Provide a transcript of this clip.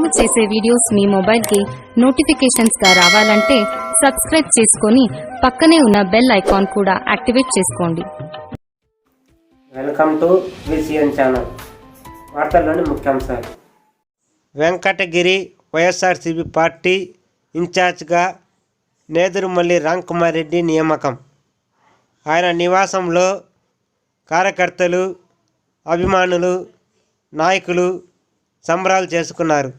మేము చేసే వీడియోస్ మీ మొబైల్కి నోటిఫికేషన్స్గా రావాలంటే సబ్స్క్రైబ్ చేసుకొని పక్కనే ఉన్న బెల్ ఐకాన్ కూడా యాక్టివేట్ చేసుకోండి. Welcome to VCN channel. వార్తల్లోని ముఖ్యాంశాలు. వెంకటగిరి వైఎస్ఆర్సీపీ పార్టీ ఇన్ఛార్జ్గా నేదురుమల్లి రామ్కుమార్ రెడ్డి నియామకం. ఆయన నివాసంలో కార్యకర్తలు, అభిమానులు, నాయకులు సంబరాలు చేసుకున్నారు.